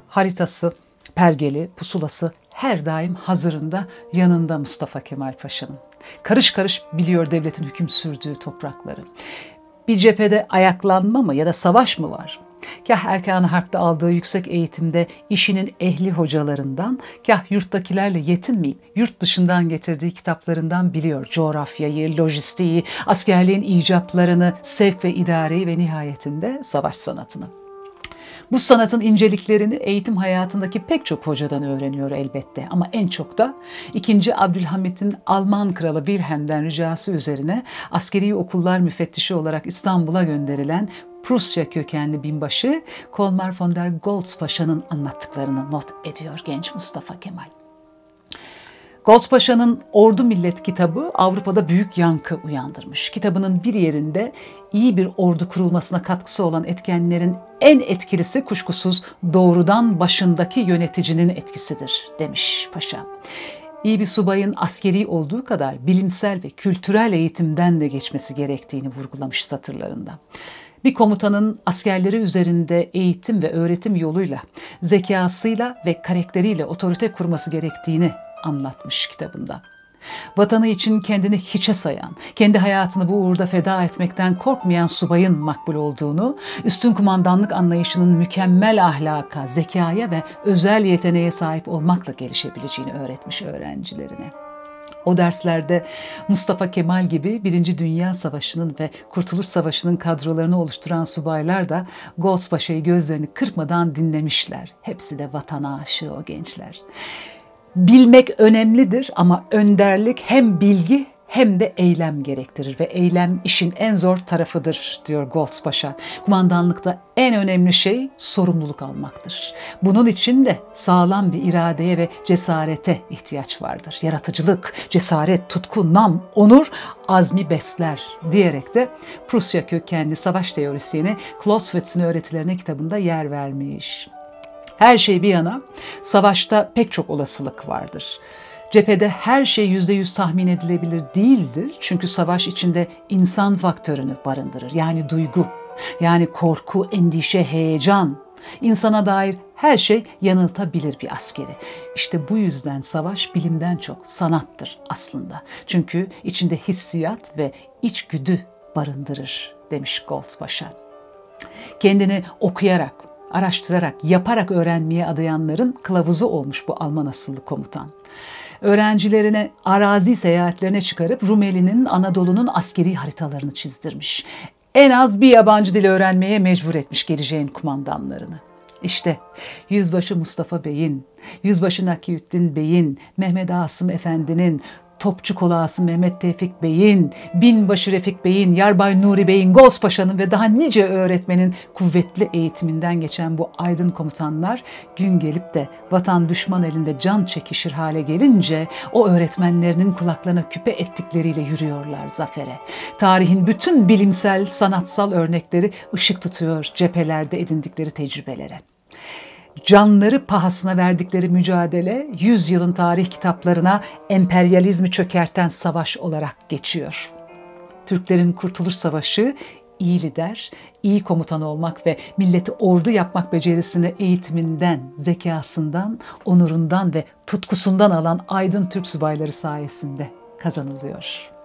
Haritası, pergeli, pusulası her daim hazırında, yanında Mustafa Kemal Paşa'nın. Karış karış biliyor devletin hüküm sürdüğü toprakları. Bir cephede ayaklanma mı ya da savaş mı var? Kah erkan harpte aldığı yüksek eğitimde işinin ehli hocalarından, kah yurttakilerle yetinmeyip yurt dışından getirdiği kitaplarından biliyor coğrafyayı, lojistiği, askerliğin icaplarını, sevk ve idareyi ve nihayetinde savaş sanatını. Bu sanatın inceliklerini eğitim hayatındaki pek çok hocadan öğreniyor elbette, ama en çok da 2. Abdülhamit'in Alman kralı Wilhelm'den ricası üzerine askeri okullar müfettişi olarak İstanbul'a gönderilen Prusya kökenli binbaşı Kolmar von der Goltz Paşa'nın anlattıklarını not ediyor genç Mustafa Kemal. Goltz Paşa'nın Ordu Millet kitabı Avrupa'da büyük yankı uyandırmış. Kitabının bir yerinde iyi bir ordu kurulmasına katkısı olan etkenlerin en etkilisi kuşkusuz doğrudan başındaki yöneticinin etkisidir demiş Paşa. İyi bir subayın askeri olduğu kadar bilimsel ve kültürel eğitimden de geçmesi gerektiğini vurgulamış satırlarında. Bir komutanın askerleri üzerinde eğitim ve öğretim yoluyla, zekasıyla ve karakteriyle otorite kurması gerektiğini anlatmış kitabında. Vatanı için kendini hiçe sayan, kendi hayatını bu uğurda feda etmekten korkmayan subayın makbul olduğunu, üstün kumandanlık anlayışının mükemmel ahlaka, zekaya ve özel yeteneğe sahip olmakla gelişebileceğini öğretmiş öğrencilerine. O derslerde Mustafa Kemal gibi Birinci Dünya Savaşı'nın ve Kurtuluş Savaşı'nın kadrolarını oluşturan subaylar da Goltz Paşa'yı gözlerini kırpmadan dinlemişler. Hepsi de vatana aşığı o gençler. Bilmek önemlidir ama önderlik hem bilgi hem de eylem gerektirir ve eylem işin en zor tarafıdır diyor Goltz Paşa. Kumandanlıkta en önemli şey sorumluluk almaktır. Bunun için de sağlam bir iradeye ve cesarete ihtiyaç vardır. Yaratıcılık, cesaret, tutku, nam, onur, azmi besler diyerek de Prusya kökenli savaş teorisyeni Clausewitz'in öğretilerine kitabında yer vermiş. Her şey bir yana, savaşta pek çok olasılık vardır. Cephede her şey %100 tahmin edilebilir değildir. Çünkü savaş içinde insan faktörünü barındırır. Yani duygu, yani korku, endişe, heyecan. İnsana dair her şey yanıltabilir bir askeri. İşte bu yüzden savaş bilimden çok sanattır aslında. Çünkü içinde hissiyat ve içgüdü barındırır demiş Goltz Paşa. Kendini okuyarak, araştırarak, yaparak öğrenmeye adayanların kılavuzu olmuş bu Alman asıllı komutan. Öğrencilerine arazi seyahatlerine çıkarıp Rumeli'nin, Anadolu'nun askeri haritalarını çizdirmiş. En az bir yabancı dil öğrenmeye mecbur etmiş geleceğin kumandanlarını. İşte Yüzbaşı Mustafa Bey'in, Yüzbaşı Nakiyüddin Bey'in, Mehmet Asım Efendi'nin, Topçu Kolağası Mehmet Tevfik Bey'in, Binbaşı Refik Bey'in, Yarbay Nuri Bey'in, Goltz Paşa'nın ve daha nice öğretmenin kuvvetli eğitiminden geçen bu aydın komutanlar gün gelip de vatan düşman elinde can çekişir hale gelince o öğretmenlerinin kulaklarına küpe ettikleriyle yürüyorlar zafere. Tarihin bütün bilimsel, sanatsal örnekleri ışık tutuyor cephelerde edindikleri tecrübelere. Canları pahasına verdikleri mücadele 100 yılın tarih kitaplarına emperyalizmi çökerten savaş olarak geçiyor. Türklerin Kurtuluş Savaşı iyi lider, iyi komutan olmak ve milleti ordu yapmak becerisini eğitiminden, zekasından, onurundan ve tutkusundan alan aydın Türk subayları sayesinde kazanılıyor.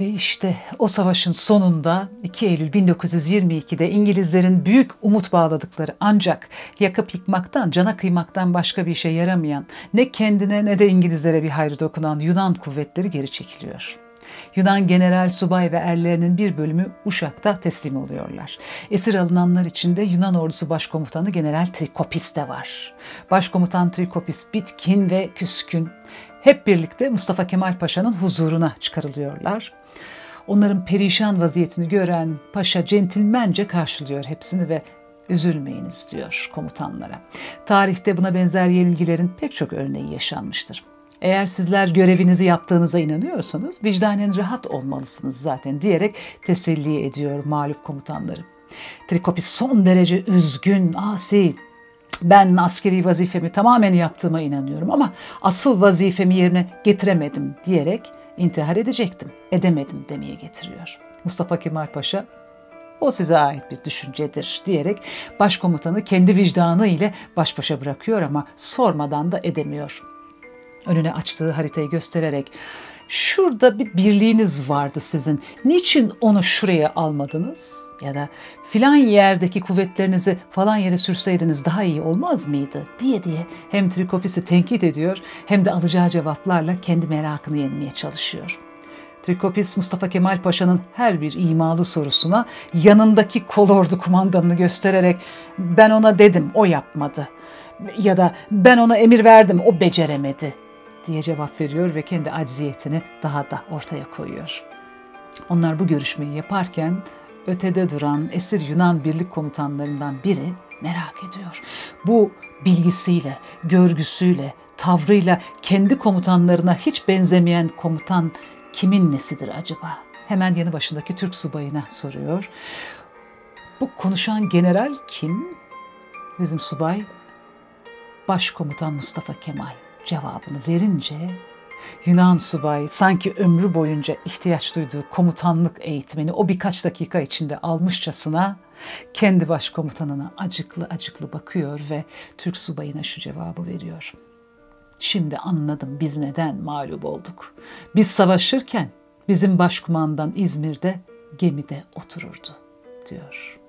Ve işte o savaşın sonunda 2 Eylül 1922'de İngilizlerin büyük umut bağladıkları ancak yakıp yıkmaktan, cana kıymaktan başka bir işe yaramayan, ne kendine ne de İngilizlere bir hayrı dokunan Yunan kuvvetleri geri çekiliyor. Yunan general, subay ve erlerinin bir bölümü Uşak'ta teslim oluyorlar. Esir alınanlar içinde Yunan ordusu başkomutanı General Trikopis de var. Başkomutan Trikopis bitkin ve küskün. Hep birlikte Mustafa Kemal Paşa'nın huzuruna çıkarılıyorlar. Onların perişan vaziyetini gören paşa centilmence karşılıyor hepsini ve üzülmeyiniz diyor komutanlara. Tarihte buna benzer yenilgilerin pek çok örneği yaşanmıştır. Eğer sizler görevinizi yaptığınıza inanıyorsanız vicdanen rahat olmalısınız zaten diyerek teselli ediyor mağlup komutanları. Trikopis son derece üzgün, asi. Ben askeri vazifemi tamamen yaptığıma inanıyorum ama asıl vazifemi yerine getiremedim diyerek intihar edecektim, edemedim demeye getiriyor. Mustafa Kemal Paşa, o size ait bir düşüncedir diyerek başkomutanı kendi vicdanı ile baş başa bırakıyor ama sormadan da edemiyor. Önüne açtığı haritayı göstererek, şurada bir birliğiniz vardı sizin, niçin onu şuraya almadınız? Ya da filan yerdeki kuvvetlerinizi falan yere sürseydiniz daha iyi olmaz mıydı? Diye hem Trikopis'i tenkit ediyor hem de alacağı cevaplarla kendi merakını yenmeye çalışıyor. Trikopis, Mustafa Kemal Paşa'nın her bir imalı sorusuna yanındaki kolordu kumandanını göstererek ben ona dedim, o yapmadı ya da ben ona emir verdim, o beceremedi diye cevap veriyor ve kendi acziyetini daha da ortaya koyuyor. Onlar bu görüşmeyi yaparken ötede duran esir Yunan birlik komutanlarından biri merak ediyor. Bu bilgisiyle, görgüsüyle, tavrıyla kendi komutanlarına hiç benzemeyen komutan kimin nesidir acaba? Hemen yanı başındaki Türk subayına soruyor. Bu konuşan general kim? Bizim subay, Başkomutan Mustafa Kemal cevabını verince Yunan subay sanki ömrü boyunca ihtiyaç duyduğu komutanlık eğitimini o birkaç dakika içinde almışçasına kendi başkomutanına acıklı acıklı bakıyor ve Türk subayına şu cevabı veriyor. Şimdi anladım biz neden mağlup olduk. Biz savaşırken bizim başkumandan İzmir'de gemide otururdu, diyor.